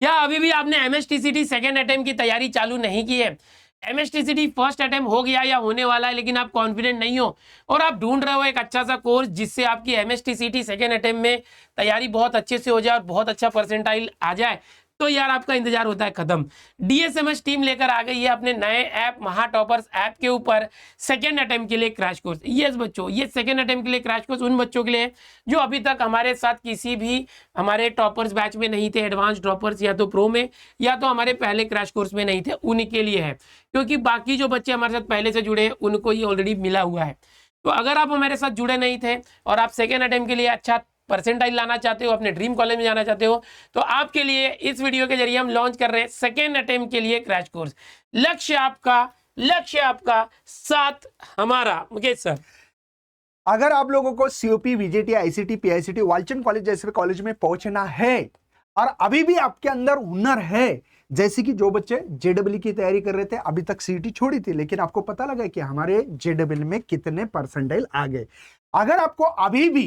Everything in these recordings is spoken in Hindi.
क्या अभी भी आपने MSTCT सेकेंड अटेम्प्ट की तैयारी चालू नहीं की है? MSTCT फर्स्ट अटेम्प्ट हो गया या होने वाला है, लेकिन आप कॉन्फिडेंट नहीं हो और आप ढूंढ रहे हो एक अच्छा सा कोर्स जिससे आपकी MSTCT सेकेंड अटेम्प्ट में तैयारी बहुत अच्छे से हो जाए और बहुत अच्छा परसेंटाइल आ जाए, तो यार आपका इंतजार होता है खत्म। DSMS टीम लेकर आ गई है अपने नए ऐप महा टॉपर्स ऐप के ऊपर सेकेंड अटेम्प्ट के लिए क्रैश कोर्स। यस बच्चों, ये सेकेंड अटेम्प्ट के लिए क्रैश कोर्स उन बच्चों के लिए जो अभी तक हमारे साथ किसी भी हमारे टॉपर्स बैच में नहीं थे, एडवांस टॉपर्स या तो प्रो में या तो हमारे पहले क्रैश कोर्स में नहीं थे, उनके लिए है। क्योंकि बाकी जो बच्चे हमारे साथ पहले से जुड़े हैं उनको ये ऑलरेडी मिला हुआ है। तो अगर आप हमारे साथ जुड़े नहीं थे और आप सेकेंड अटेम्प्ट के लिए अच्छा परसेंटाइल लाना चाहते हो, अपने ड्रीम कॉलेज में जाना चाहते हो, तो आपके लिए इस वीडियो के जरिए हम लॉन्च कर रहे हैं सेकेंड अटेम्प्ट के लिए क्रैश कोर्स। लक्ष्य आपका साथ हमारा। मुकेश सर, अगर आप लोगों को COP, VJT, ICT, PICT, Walchand college जैसे कॉलेज में पहुंचना है और अभी भी आपके अंदर हुनर है, जैसे कि जो बच्चे JEE की तैयारी कर रहे थे, अभी तक CET छोड़ी थी, लेकिन आपको पता लगा कि हमारे JEE में कितने परसेंटाइल आ गए। अगर आपको अभी भी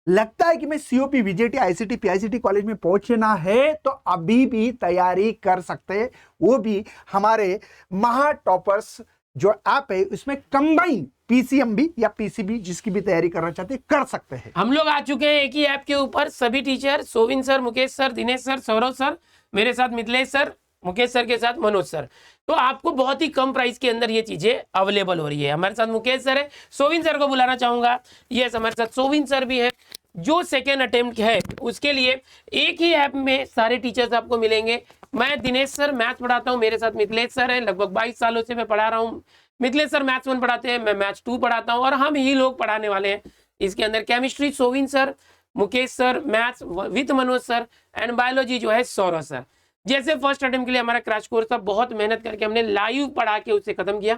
लगता है कि मैं COP, VJT, ICT, PICT college में पहुंचना है, तो अभी भी तैयारी कर सकते हैं, वो भी हमारे महा टॉपर्स जो ऐप है उसमें कंबाइन PCM भी या PCB जिसकी भी तैयारी करना चाहते हैं कर सकते हैं। हम लोग आ चुके हैं एक ही ऐप के ऊपर, सभी teacher, Sovin sir, Mukesh sir, Dinesh sir, Saurav sir, मेरे साथ मिथिलेश सर, मुकेश सर के साथ मनोज सर। तो आपको बहुत ही कम प्राइस के अंदर ये चीजें अवेलेबल हो रही है। हमारे साथ मुकेश सर है, सोविन सर को बुलाना चाहूंगा। यस, हमारे साथ सोविन सर भी है। जो सेकेंड अटेम्प्ट है उसके लिए एक ही ऐप में सारे टीचर्स आपको मिलेंगे। मैं दिनेश सर मैथ्स पढ़ाता हूँ, मेरे साथ मिथिलेश सर है, लगभग 22 सालों से मैं पढ़ा रहा हूँ। मिथिलेश सर मैथ्स 1 पढ़ाते हैं, मैं मैथ्स 2 पढ़ाता हूँ और हम ही लोग पढ़ाने वाले हैं। इसके अंदर chemistry Sovin sir, Mukesh sir, maths with Manoj sir and biology जो है सौरव सर। जैसे फर्स्ट अटेम्प्ट के लिए हमारा क्रैश कोर्स था, बहुत मेहनत करके हमने लाइव पढ़ा के उसे खत्म किया।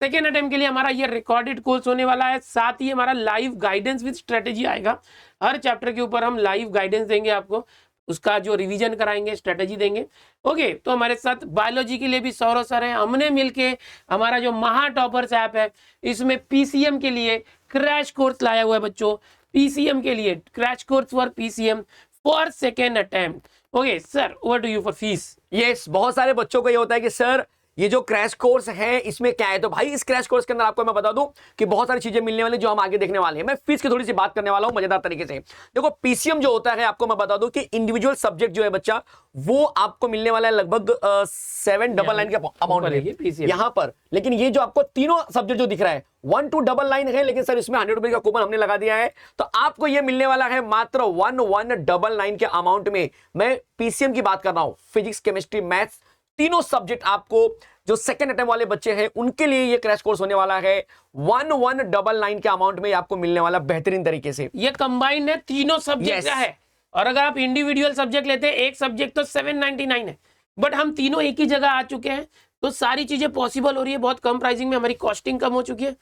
सेकेंड अटेम्प्ट के लिए हमारा ये रिकॉर्डेड कोर्स होने वाला है, साथ ही हमारा लाइव गाइडेंस विद स्ट्रेटेजी आएगा। हर चैप्टर के ऊपर हम लाइव गाइडेंस देंगे आपको, उसका जो रिवीजन कराएंगे, स्ट्रेटेजी देंगे। ओके, तो हमारे साथ बायोलॉजी के लिए भी सौरव सर है। हमने मिलके हमारा जो महा टॉपर्स ऐप है इसमें PCM के लिए क्रैश कोर्स लाया हुआ है बच्चों। PCM के लिए crash course for PCM for second attempt. Okay sir, over to you for fees. Yes, बहुत सारे बच्चों को ये होता है कि सर ये जो क्रैश कोर्स है इसमें क्या है। तो भाई इस क्रैश कोर्स के अंदर आपको मैं बता दूं कि बहुत सारी चीजें मिलने वाली जो हम आगे देखने वाले हैं। मैं फीस की थोड़ी सी बात करने वाला हूं मजेदार तरीके से। देखो PCM जो होता है, आपको मैं बता दूं कि इंडिविजुअल सब्जेक्ट जो है बच्चा, वो आपको मिलने वाला है लगभग 799 के अमाउंट में यहां पर। लेकिन ये जो आपको तीनों सब्जेक्ट जो दिख रहा है 1299 है, लेकिन सर इसमें 100 रुपए का कूपन हमने लगा दिया है, तो आपको ये मिलने वाला है मात्र 1199 के अमाउंट में। मैं PCM की बात कर रहा हूं, फिजिक्स, केमिस्ट्री, मैथ्स, तीनों सब्जेक्ट आपको जो सेकेंड अटेम्प्ट वाले बच्चे हैं उनके लिए ये क्रैश कोर्स होने वाला है 1199 के अमाउंट में आपको मिलने वाला बेहतरीन तरीके से। ये कंबाइंड है, तीनों सब्जेक्ट का है। और अगर आप इंडिविजुअल सब्जेक्ट लेते हैं, एक सब्जेक्ट तो 799 है, बट हम तीनों एक ही जगह आ चुके हैं, तो सारी चीजें पॉसिबल हो रही है, बहुत कम प्राइसिंग में हमारी कॉस्टिंग कम हो चुकी है।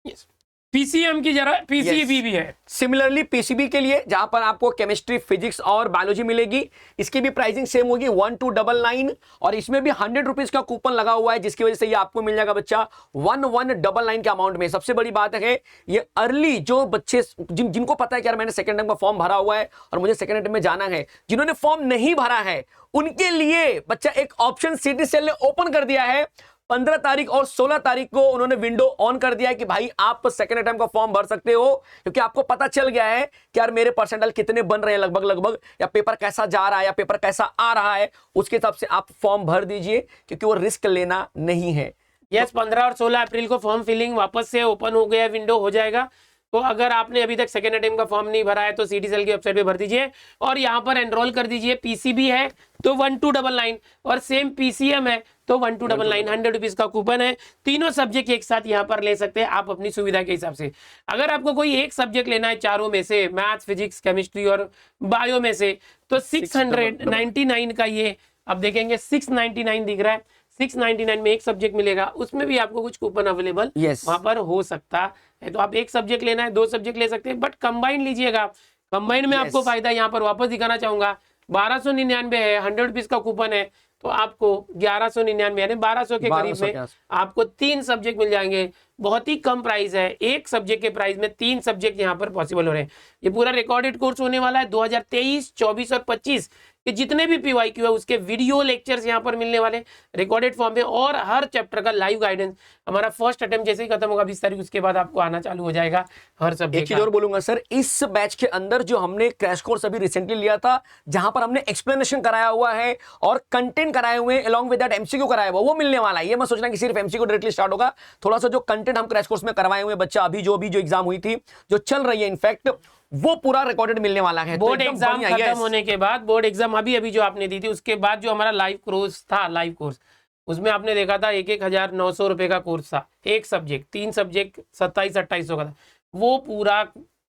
यस, PCM की जरा PCB भी है। सिमिलरली PCB के लिए जहां पर आपको केमिस्ट्री, फिजिक्स और बायोलॉजी मिलेगी, इसकी भी प्राइसिंग सेम होगी 1299, और इसमें भी 100 रुपीज का कूपन लगा हुआ है, जिसकी वजह से ये आपको मिल जाएगा बच्चा 1199 के अमाउंट में। सबसे बड़ी बात है ये अर्ली जो बच्चे जिनको पता है कि यार मैंने सेकेंड अटेम्प्ट का फॉर्म भरा हुआ है और मुझे सेकेंड अटेम्प्ट में जाना है, जिन्होंने फॉर्म नहीं भरा है उनके लिए बच्चा एक ऑप्शन सिटी सेल ने ओपन कर दिया है। 15 तारीख और 16 तारीख को उन्होंने विंडो ऑन कर दिया है कि भाई आप सेकेंड अटेम्प्ट का फॉर्म भर सकते हो, क्योंकि आपको पता चल गया है कि यार मेरे परसेंटाइल कितने बन रहे हैं लगभग, या पेपर कैसा जा रहा है या पेपर कैसा आ रहा है, उसके हिसाब से आप फॉर्म भर दीजिए, क्योंकि वो रिस्क लेना नहीं है। यस, 15 और 16 अप्रैल को फॉर्म फिलिंग वापस से ओपन हो गया, विंडो हो जाएगा। तो अगर आपने अभी तक सेकेंड अटेम्प्ट का फॉर्म नहीं भरा है तो सिटी सेल की वेबसाइट पे भर दीजिए और यहाँ पर एनरोल कर दीजिए। PCB है तो 1299 और सेम PCM है तो 1299, 100 रुपीज का कूपन है। तीनों सब्जेक्ट एक साथ यहाँ पर ले सकते हैं आप अपनी सुविधा के हिसाब से। अगर आपको कोई एक सब्जेक्ट लेना है चारों में से, मैथ्स, फिजिक्स, केमिस्ट्री और बायो में से, तो 699 का ये अब देखेंगे 699 दिख रहा है। 699 में एक सब्जेक्ट मिलेगा, उसमें भी आपको कुछ कूपन अवेलेबल वहां पर हो सकता है। तो आप एक सब्जेक्ट लेना है, 2 सब्जेक्ट ले सकते हैं, बट कंबाइन लीजिएगा। कंबाइन में आपको फायदा यहाँ पर वापस दिखाना चाहूंगा 1299 है, 100 रुपीज का कूपन है, तो आपको 1199 यानी 1200 के करीब 1200 में के आस- आपको 3 सब्जेक्ट मिल जाएंगे। बहुत ही कम प्राइस है, एक सब्जेक्ट के प्राइस में 3 सब्जेक्ट यहाँ पर पॉसिबल हो रहे हैं। ये पूरा रिकॉर्डेड कोर्स होने वाला है 2023, 24 और 25 कि जितने भी पीवाईक्यू है उसके वीडियो लेक्चर्स यहाँ पर मिलने वाले रिकॉर्डेड फॉर्म में, और हर चैप्टर का लाइव गाइडेंस। हमारा फर्स्ट अटेम्प्ट जैसे ही खत्म होगा 20 तारीख, उसके बाद आपको आना चालू हो जाएगा हर एक सब्जेक्ट चीज और बोलूंगा सर, इस बैच के अंदर जो हमने क्रैश कोर्स अभी रिसेंटली लिया था, जहां पर हमने एक्सप्लेनेशन कराया हुआ है और कंटेंट कराए हुए हैं, अलॉन्ग विद दैट एमसीक्यू कराया हुआ, वो मिलने वाला है। ये मत सोचना कि सिर्फ एमसीक्यू डायरेक्टली स्टार्ट होगा, थोड़ा सा जो कंटेंट हम क्रैश कोर्स में करवाए हुए बच्चा अभी जो एग्जाम हुई थी, जो चल रही है इनफैक्ट, वो पूरा रिकॉर्डेड मिलने वाला है। बोर्ड एकदम एग्जाम बढ़िया, खत्म yes। होने के बाद, बोर्ड एग्जाम अभी जो आपने दी थी उसके बाद जो हमारा लाइव कोर्स था, लाइव कोर्स उसमें आपने देखा था 1,900 रुपए का कोर्स था, एक सब्जेक्ट, 3 सब्जेक्ट 27-2800 का था। वो पूरा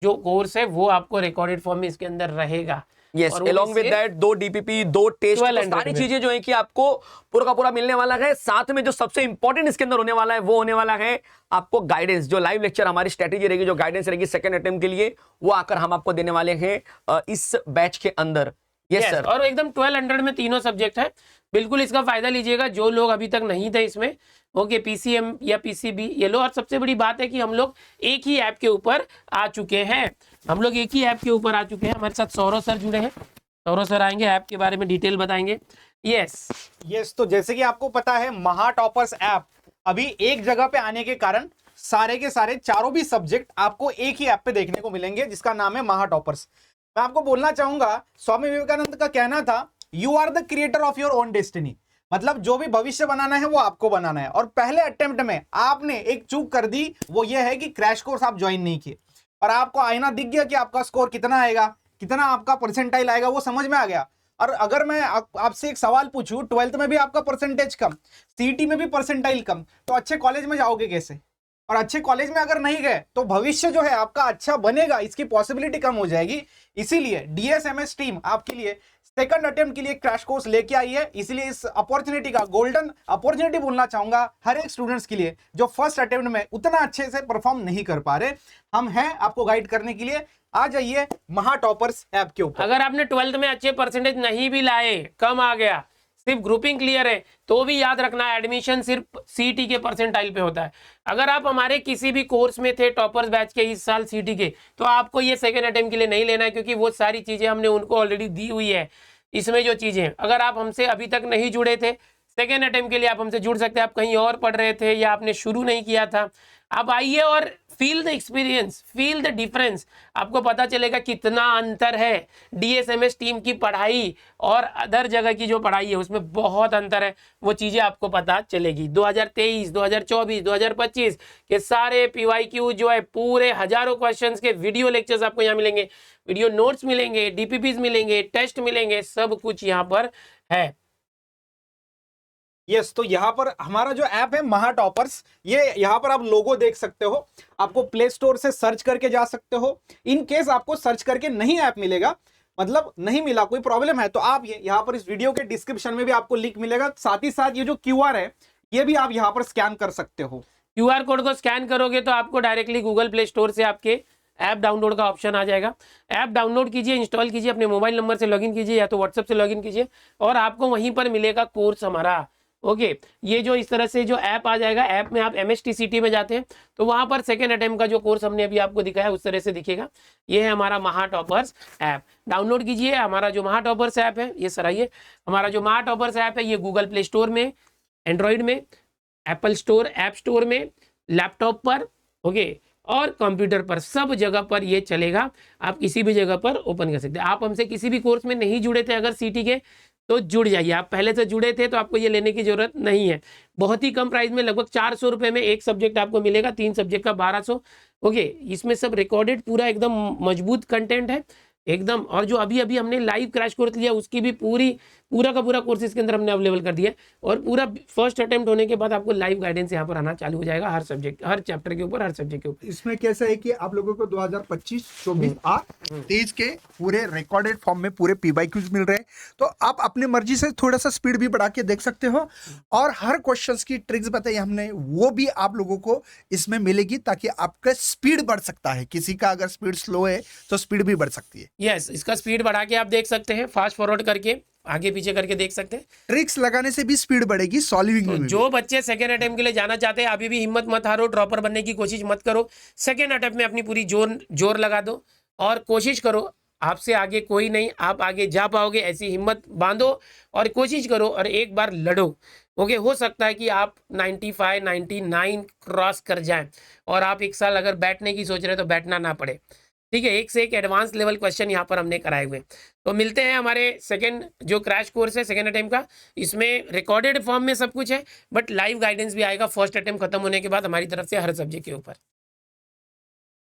जो कोर्स है वो आपको रिकॉर्डेड फॉर्म में इसके अंदर रहेगा। यस, और वो along with इससे that 2 डीपीपी, 2 टेस्ट, 1200 सारी में। चीजें जो है कि आपको पूरा का पूरा मिलने वाला है। साथ में जो सबसे इंपॉर्टेंट इसके अंदर होने वाला है वो होने वाला है आपको गाइडेंस। जो लाइव लेक्चर हमारी स्ट्रेटेजी रहेगी, जो गाइडेंस रहेगी सेकंड अटेम्प्ट के लिए, वो आकर हम आपको देने वाले हैं इस बैच के अंदर। Yes Yes, sir. और एकदम 1200 में तीनों सब्जेक्ट है। बिल्कुल इसका फायदा लीजिएगा जो लोग अभी तक नहीं थे इसमें। ओके, पीसीएम या पीसीबी ये लो। और सबसे बड़ी बात है कि हम लोग एक ही ऐप के ऊपर आ चुके हैं, हम लोग एक ही ऐप के ऊपर आ चुके हैं। हमारे साथ सौरव सर जुड़े हैं, सौरव सर आएंगे, ऐप के बारे में डिटेल बताएंगे। यस, तो जैसे कि आपको पता है, महा टॉपर्स ऐप अभी एक जगह पे आने के कारण सारे के सारे चारों भी सब्जेक्ट आपको एक ही ऐप पे देखने को मिलेंगे, जिसका नाम है महा टॉपर्स। मैं आपको बोलना चाहूंगा, स्वामी विवेकानंद का कहना था, you are the creator of your own destiny. मतलब जो भी भविष्य बनाना है वो आपको बनाना है। और पहले अटेम्प्ट में आपने एक चूक कर दी, वो ये है कि क्रैश कोर्स आप ज्वाइन नहीं किए, और आपको आईना दिख गया कि आपका स्कोर कितना आएगा, कितना आपका परसेंटाइल आएगा, वो समझ में आ गया। और अगर मैं आपसे एक सवाल पूछूं, 12th में भी आपका परसेंटेज कम, सीईटी में भी परसेंटाइल कम, तो अच्छे कॉलेज में जाओगे कैसे? और अच्छे कॉलेज में अगर नहीं गए तो भविष्य जो है आपका अच्छा बनेगा, इसकी पॉसिबिलिटी कम हो जाएगी। इसीलिए डीएसएमएस टीम आपके लिए सेकंड अटेम्प्ट के लिए क्रैश कोर्स लेके आई है। इसलिए इस अपॉर्चुनिटी का गोल्डन अपॉर्चुनिटी बोलना चाहूंगा हर एक स्टूडेंट्स के लिए जो फर्स्ट अटेम्प्ट में उतना अच्छे से परफॉर्म नहीं कर पा रहे। हम हैं आपको गाइड करने के लिए। आ जाइए महा टॉपर्स ऐप के ऊपर। अगर आपने 12th में अच्छे परसेंटेज नहीं भी लाए, कम आ गया, सिर्फ ग्रुपिंग क्लियर है, तो भी याद रखना एडमिशन सिर्फ सीईटी के परसेंटाइल पे होता है। अगर आप हमारे किसी भी कोर्स में थे टॉपर्स बैच के इस साल सीईटी के, तो आपको ये सेकंड अटेम्प्ट के लिए नहीं लेना है, क्योंकि वो सारी चीजें हमने उनको ऑलरेडी दी हुई है। इसमें जो चीजें, अगर आप हमसे अभी तक नहीं जुड़े थे, सेकेंड अटेम्प्ट के लिए आप हमसे जुड़ सकते हैं। आप कहीं और पढ़ रहे थे या आपने शुरू नहीं किया था, आप आइए और feel the experience, feel the difference. आपको पता चलेगा कितना अंतर है डीएसएमएस टीम की पढ़ाई और अदर जगह की जो पढ़ाई है, उसमें बहुत अंतर है। वो चीज़ें आपको पता चलेगी। 2023, 2024, 2025 के सारे पीवाईक्यू जो है, पूरे हजारों क्वेश्चंस के वीडियो लेक्चर्स आपको यहाँ मिलेंगे, वीडियो नोट्स मिलेंगे, डीपीपीज मिलेंगे, टेस्ट मिलेंगे, सब कुछ यहाँ पर है। यस, तो यहाँ पर हमारा जो ऐप है महा टॉपर्स, ये यहाँ पर आप लोगो देख सकते हो। आपको प्ले स्टोर से सर्च करके जा सकते हो। इन केस आपको सर्च करके नहीं ऐप मिलेगा, मतलब नहीं मिला, कोई प्रॉब्लम है, तो आप ये यहाँ पर इस वीडियो के डिस्क्रिप्शन में भी आपको लिंक मिलेगा। साथ ही साथ ये जो क्यूआर है, ये भी आप यहाँ पर स्कैन कर सकते हो। क्यूआर कोड को स्कैन करोगे तो आपको डायरेक्टली गूगल प्ले स्टोर से आपके ऐप डाउनलोड का ऑप्शन आ जाएगा। ऐप डाउनलोड कीजिए, इंस्टॉल कीजिए, अपने मोबाइल नंबर से लॉगिन कीजिए या तो व्हाट्सएप से लॉगिन कीजिए, और आपको वहीं पर मिलेगा कोर्स हमारा। ओके, ये जो इस तरह से जो ऐप आ जाएगा, ऐप में आप MSTCT में जाते हैं तो वहां पर सेकेंड अटेम्प्ट का जो कोर्स हमने अभी आपको दिखाया उस तरह से दिखेगा। ये है हमारा महा टॉपर्स ऐप, डाउनलोड कीजिए। हमारा जो महा टॉपर्स ऐप है, ये सर आइए, हमारा जो महा टॉपर्स ऐप है, ये गूगल प्ले स्टोर में, एंड्रॉइड में, एप्पल स्टोर ऐप स्टोर में, लैपटॉप पर, ओके, और कंप्यूटर पर, सब जगह पर ये चलेगा। आप किसी भी जगह पर ओपन कर सकते हैं। आप हमसे किसी भी कोर्स में नहीं जुड़े थे अगर सीटी के, तो जुड़ जाइए। आप पहले से जुड़े थे तो आपको ये लेने की जरूरत नहीं है। बहुत ही कम प्राइस में, लगभग 400 रुपये में एक सब्जेक्ट आपको मिलेगा, 3 सब्जेक्ट का 1200। ओके, इसमें सब रिकॉर्डेड पूरा एकदम मजबूत कंटेंट है एकदम। और जो अभी अभी हमने लाइव क्रैश कोर्स लिया, उसकी भी पूरा का पूरा कोर्स इसके अंदर हमने अवेलेबल कर दिया है। और पूरा फर्स्ट अटेम्प्ट होने के बाद आपको लाइव गाइडेंस यहाँ पर आना चालू हो जाएगा, हर सब्जेक्ट, हर चैप्टर के ऊपर, हर सब्जेक्ट के ऊपर। इसमें कैसा है कि आप लोगों को 2025, 24 और 23 के पूरे रिकॉर्डेड फॉर्म में पूरे पीवाईक्यूज मिल रहे हैं। तो आप अपनी मर्जी से थोड़ा सा स्पीड भी बढ़ा के देख सकते हो, और हर क्वेश्चंस की ट्रिक्स बताई हमने, वो भी आप लोगों को इसमें मिलेगी, ताकि आपका स्पीड बढ़ सकता है। किसी का अगर स्पीड स्लो है तो स्पीड भी बढ़ सकती है। यस, इसका स्पीड बढ़ा के आप देख सकते हैं, फास्ट फॉरवर्ड करके आगे पीछे करके देख सकते हैं। ट्रिक्स लगाने से भी स्पीड बढ़ेगी सॉल्विंग तो में भी। जो बच्चे सेकेंड अटेम्प्ट के लिए जाना चाहते हैं अभी भी हिम्मत मत हारो, ड्रॉपर बनने की कोशिश मत करो। सेकेंड अटेम्प्ट में अपनी पूरी जोर लगा दो और कोशिश करो, आपसे आगे कोई नहीं, आप आगे जा पाओगे, ऐसी हिम्मत बांधो और कोशिश करो और एक बार लड़ो। ओके, हो सकता है कि आप 95 99 क्रॉस कर जाएं और आप एक साल अगर बैठने की सोच रहे हैं तो बैठना ना पड़े। ठीक है, एक से एक एडवांस लेवल क्वेश्चन यहाँ पर हमने कराए हुए। तो मिलते हैं हमारे सेकंड जो क्रैश कोर्स है सेकंड अटेम्प्ट का, इसमें रिकॉर्डेड फॉर्म में सब कुछ है बट लाइव गाइडेंस भी आएगा फर्स्ट अटेम्प्ट खत्म होने के बाद हमारी तरफ से हर सब्जेक्ट के ऊपर।